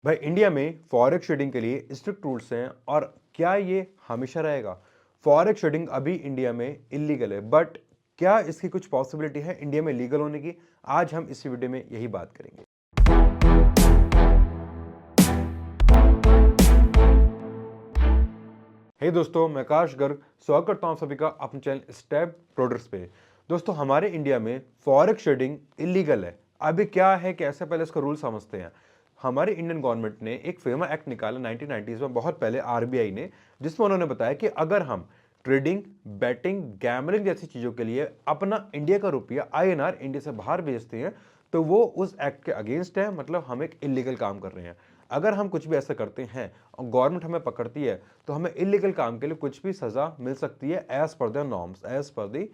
भाई इंडिया में forex trading के लिए स्ट्रिक्ट रूल्स हैं और क्या ये हमेशा रहेगा? फॉरेक्स ट्रेडिंग अभी इंडिया में इलीगल है, बट क्या इसकी कुछ पॉसिबिलिटी है इंडिया में लीगल होने की? आज हम इस वीडियो में यही बात करेंगे। हे दोस्तों, मैं आकाश गर्ग स्वागत करता हूं सभी का अपने चैनल स्टेप प्रोडक्ट्स पे। दोस्तों, हमारे इंडिया में फॉरेक्स ट्रेडिंग इलीगल है। अभी क्या है, कैसे पहले इसका रूल समझते हैं। हमारी इंडियन गवर्नमेंट ने एक फेमा एक्ट निकाला 1990s में, बहुत पहले आरबीआई ने, जिसमें उन्होंने बताया कि अगर हम ट्रेडिंग, बैटिंग, गैमलिंग जैसी चीजों के लिए अपना इंडिया का रुपया आईएनआर इंडिया से बाहर भेजते हैं तो वो उस एक्ट के अगेंस्ट है, मतलब हम एक इलीगल काम कर रहे हैं। अगर हम कुछ भी ऐसा करते हैं और गवर्नमेंट हमें पकड़ती है तो हमें इलीगल काम के लिए कुछ भी सजा मिल सकती है, as per the norms, as per the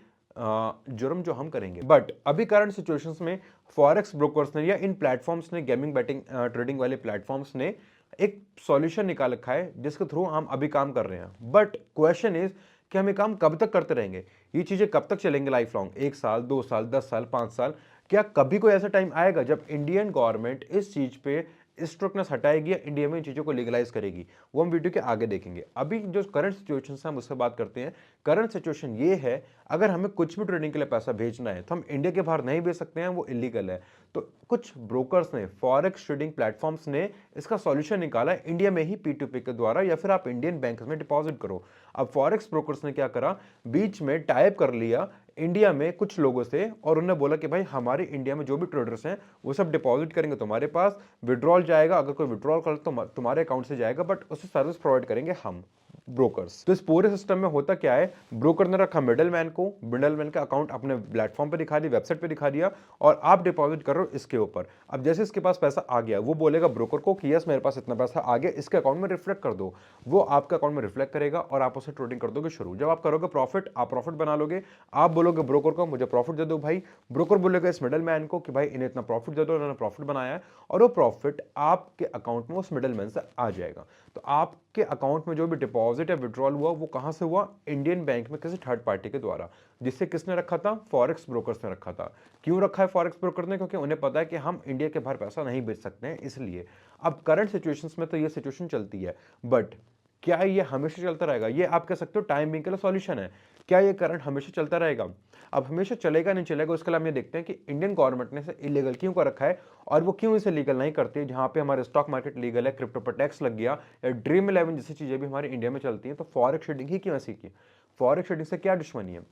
जुर्म जो हम करेंगे। बट अभी करंट सिचुएशंस में फॉरेक्स ब्रोकर्स ने या इन प्लेटफॉर्म्स ने, गेमिंग, बैटिंग, ट्रेडिंग वाले प्लेटफॉर्म्स ने एक सॉल्यूशन निकाल रखा है जिसके थ्रू हम अभी काम कर रहे हैं। बट क्वेश्चन इज कि हम ये काम कब तक करते रहेंगे? ये चीजें कब तक चलेंगे लाइफ लॉन्ग? 1 साल, 2 साल, 10 साल, 5 साल? क्या कभी कोई ऐसा टाइम आएगा जब इंडियन गवर्नमेंट इस चीज पे स्ट्रिक्टनेस हटाएगी या इंडिया में इन चीज़ों को लीगलाइज करेगी? वो हम वीडियो के आगे देखेंगे। अभी जो करंट सिचुएशन है हम उससे बात करते हैं। करंट सिचुएशन ये है, अगर हमें कुछ भी ट्रेडिंग के लिए पैसा भेजना है तो हम इंडिया के बाहर नहीं भेज सकते हैं, वो इलीगल है। तो कुछ ब्रोकर्स ने, फॉरेक्स ट्रेडिंग प्लेटफॉर्म्स ने इसका सॉल्यूशन निकाला है इंडिया में ही P2P के द्वारा, या फिर आप इंडियन बैंक में डिपॉजिट करो। अब फॉरेक्स ब्रोकर्स ने क्या करा, बीच में टाइप कर लिया इंडिया में कुछ लोगों से और उन्होंने बोला कि भाई हमारे इंडिया में जो भी ट्रेडर्स हैं वो सब डिपॉजिट करेंगे तुम्हारे पास, विड्रॉल जाएगा, अगर कोई विड्रॉल कर तो तुम्हारे अकाउंट से जाएगा, बट उसे सर्विस प्रोवाइड करेंगे हम ब्रोकर्स। तो इस पूरे सिस्टम में होता क्या है, ब्रोकर ने रखा मिडलमैन को, मिडलमैन का अकाउंट अपने प्लेटफॉर्म पे दिखा दिया, वेबसाइट पे दिखा दिया, और आप डिपॉजिट कर रहे हो इसके ऊपर। अब जैसे इसके पास पैसा आ गया, वो बोलेगा ब्रोकर को कि यस मेरे पास इतना पैसा आ गया, इसके अकाउंट में रिफ्लेक्ट कर दो। वो आपके अकाउंट में रिफ्लेक्ट करेगा और आप उसे ट्रेडिंग कर दोगे शुरू। जब आप करोगे प्रॉफिट, आप प्रॉफिट बना लोगे, आप बोलोगे ब्रोकर को मुझे प्रॉफिट दे दो भाई, ब्रोकर बोलेगा इस मिडलमैन को कि भाई इन्हें इतना प्रॉफिट दे दो, इन्होंने प्रॉफिट बनाया है, और वो प्रॉफिट आपके अकाउंट में उस मिडलमैन से आ जाएगा। तो आपके अकाउंट में जो भी डिपॉजिट या विड्रॉल हुआ वो कहां से हुआ? इंडियन बैंक में किसी थर्ड पार्टी के द्वारा, जिससे किसने रखा था? फॉरेक्स ब्रोकर्स ने रखा था। क्यों रखा है फॉरेक्स ब्रोकर ने? क्योंकि उन्हें पता है कि हम इंडिया के बाहर पैसा नहीं भेज सकते हैं, इसलिए। अब करंट सिचुएशंस में तो ये सिचुएशन चलती है, बट क्या ये हमेशा चलता रहेगा? ये आप कह सकते हो टाइम बिंग के लिए सॉल्यूशन है। क्या ये करंट हमेशा चलता रहेगा? अब हमेशा चलेगा नहीं चलेगा, उसके लिए हम ये देखते हैं कि इंडियन गवर्नमेंट ने इसे इलीगल क्यों कर रखा है और वो क्यों इसे लीगल नहीं करती है। जहां पे हमारे स्टॉक मार्केट लीगल है, क्रिप्टो पर टैक्स लग गया, या ड्रीम 11 जैसी चीजें भी हमारे इंडिया में चलती हैं, तो फॉरेक्स ट्रेडिंग ही क्यों ऐसी की? फॉरेक्स ट्रेडिंग से क्या दुश्मनी है?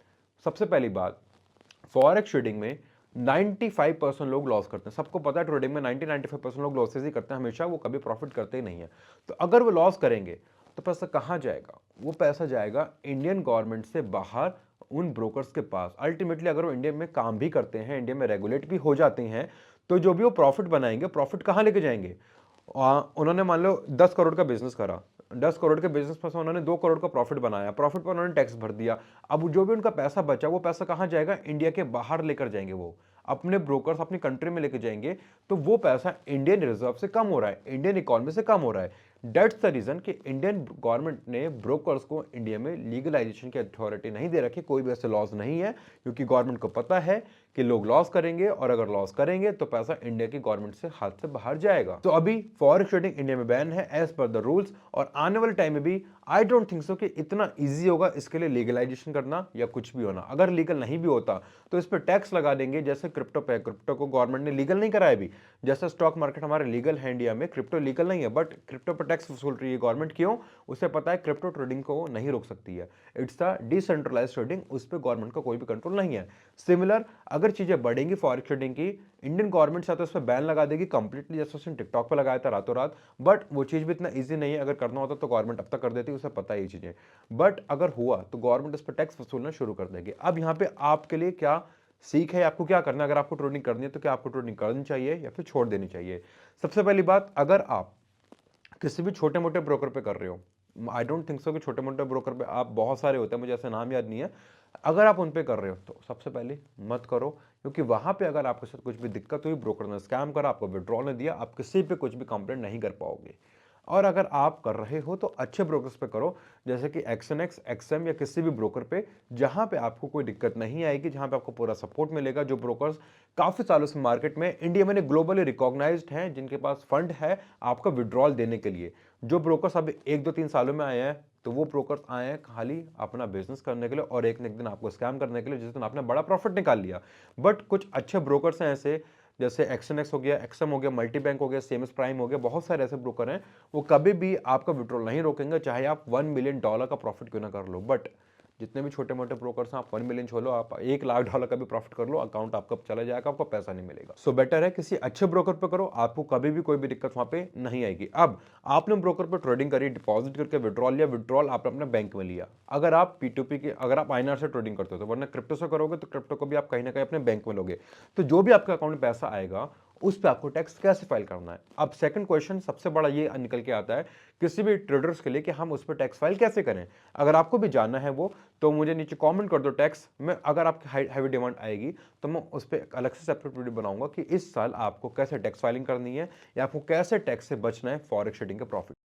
सबसे पहली बात, फॉरेक्स ट्रेडिंग में 95% लोग लॉस करते हैं। सबको पता है ट्रेडिंग में 90-95% लोग लॉसेस ही करते हैं हमेशा, वो कभी प्रॉफिट करते ही नहीं है। तो अगर वो लॉस करेंगे तो पैसा कहां जाएगा? वो पैसा जाएगा इंडियन गवर्नमेंट से बाहर उन ब्रोकर्स के पास। अल्टीमेटली अगर वो इंडिया में काम भी करते हैं, इंडिया में रेगुलेट भी हो जाते हैं, तो जो भी वो प्रॉफिट बनाएंगे, प्रॉफिट कहां लेके जाएंगे? उन्होंने मान लो 10 करोड़ का बिजनेस करा, 10 करोड़ के बिजनेस में से उन्होंने 2 करोड़ का प्रॉफिट बनाया, प्रॉफिट पर उन्होंने टैक्स भर दिया। अब जो भी उनका पैसा बचा, वो पैसा कहां जाएगा? इंडिया के बाहर लेकर जाएंगे, वो अपने ब्रोकर्स अपनी कंट्री में लेकर जाएंगे। तो वो पैसा इंडियन रिजर्व से कम हो रहा है, इंडियन इकोनॉमी से कम हो रहा है। दैट्स द रीजन कि इंडियन गवर्नमेंट ने ब्रोकर्स को इंडिया में लीगलाइजेशन की अथॉरिटी नहीं दे रखी। कोई भी ऐसे लॉज नहीं है, क्योंकि गवर्नमेंट को पता है कि लोग लॉस करेंगे, और अगर लॉस करेंगे तो पैसा इंडिया की गवर्नमेंट से हाथ से बाहर जाएगा। तो अभी फॉरेक्स ट्रेडिंग इंडिया में बैन है एज पर द रूल्स, और आने वाले टाइम में भी आई डोंट थिंक सो कि इतना इजी होगा इसके लिए लीगलाइजेशन करना या कुछ भी होना। अगर लीगल नहीं भी होता तो इस पर टैक्स लगा देंगे, जैसे क्रिप्टो पे। क्रिप्टो को गवर्नमेंट ने लीगल नहीं कराया अभी, जैसे स्टॉक मार्केट हमारे लीगल है इंडिया में, क्रिप्टो लीगल नहीं है, बट क्रिप्टो पर टैक्स वसूल रही है गवर्नमेंट। क्यों? उसे पता है क्रिप्टो ट्रेडिंग को नहीं रोक सकती है, इट्स अ डिसेंट्रलाइज्ड ट्रेडिंग, उस पर गवर्नमेंट का कोई भी कंट्रोल नहीं है। सिमिलर अगर चीजें बढ़ेंगी फॉरेक्स ट्रेडिंग की, इंडियन गवर्नमेंट चाहे तो उस पर बैन लगा देगी कंप्लीटली, जैसे उसने टिकटॉक पर लगाया था रातों रात। बट वो चीज भी इतना इजी नहीं है, अगर करना होता तो गवर्नमेंट अब तक कर देती, उसे पता है ये चीजें। बट अगर हुआ तो गवर्नमेंट इस पर टैक्स वसूलना शुरू कर देगी। अब यहाँ पे आपके लिए क्या सीख है, आपको क्या करना है? अगर आपको ट्रेडिंग करनी है तो क्या आपको ट्रेडिंग करनी चाहिए या फिर छोड़ देनी चाहिए? सबसे पहली बात, अगर आप किसी भी छोटे मोटे ब्रोकर पे कर रहे हो, आई डोंट थिंक सो कि छोटे मोटे ब्रोकर पे, आप बहुत सारे होते हैं, मुझे ऐसे नाम याद नहीं है, अगर आप उन पे कर रहे हो तो सबसे पहले मत करो। क्योंकि वहां पे अगर आपके साथ कुछ भी दिक्कत हुई, ब्रोकर ने स्कैम करा, आपको विड्रॉल नहीं दिया, आप किसी पे कुछ भी कंप्लेंट नहीं कर पाओगे। और अगर आप कर रहे हो तो अच्छे ब्रोकर्स पे करो, जैसे कि एक्सएनएक्स, एक्सएम या किसी भी ब्रोकर पे, जहां पे आपको कोई दिक्कत नहीं आएगी, जहां पे आपको पूरा सपोर्ट मिलेगा। जो ब्रोकर्स काफी सालों से मार्केट में इंडिया में ग्लोबली रिकॉग्नाइज्ड हैं, जिनके पास फंड है आपका विड्रॉल देने के लिए। जो ब्रोकर्स अभी 1 2 3 सालों में आए हैं, तो वो ब्रोकर्स आए हैं खाली अपना बिजनेस करने के लिए और एक न एक दिन आपको स्कैम करने के लिए, जिस दिन आपने बड़ा प्रॉफिट निकाल लिया। बट कुछ अच्छे ब्रोकर्स हैं ऐसे, जैसे एक्सएनएक्स हो गया, एक्सएम हो गया, मल्टी बैंक हो गया, सीएमएस प्राइम हो गया, बहुत सारे ऐसे ब्रोकर हैं, वो कभी भी आपका विड्रॉल नहीं रोकेंगे, चाहे आप $1 मिलियन का प्रॉफिट क्यों ना कर लो। बट जितने भी छोटे मोटे ब्रोकर्स हैं, आप 1 मिलियन छोड़ो, आप $1 लाख का भी प्रॉफिट कर लो, अकाउंट आपका चला जाएगा, आपको पैसा नहीं मिलेगा। सो बेटर है किसी अच्छे ब्रोकर पे करो, आपको कभी भी कोई भी दिक्कत वहां पे नहीं आएगी। अब आपने ब्रोकर पे ट्रेडिंग करी, डिपॉजिट करके विड्रॉल लिया, विड्रॉल आपने अपने बैंक में लिया। अगर आप P2P के, अगर आप आईएनआर से ट्रेडिंग करते हो तो, वरना क्रिप्टो से करोगे तो क्रिप्टो को भी आप कहीं ना कहीं अपने बैंक में लोगे। तो जो भी आपके अकाउंट में पैसा आएगा उस पर आपको टैक्स कैसे फाइल करना है। अब सेकंड क्वेश्चन सबसे बड़ा ये निकल के आता है किसी भी ट्रेडर्स के लिए कि हम उस पर टैक्स फाइल कैसे करें। अगर आपको भी जानना है वो, तो मुझे नीचे कमेंट कर दो टैक्स में। अगर आपकी हैवी डिमांड आएगी तो मैं उस पर अलग से सेपरेट वीडियो बनाऊंगा कि इस साल आपको कैसे टैक्स फाइलिंग करनी है या आपको कैसे टैक्स से बचना है फॉरेक्स ट्रेडिंग के प्रॉफिट।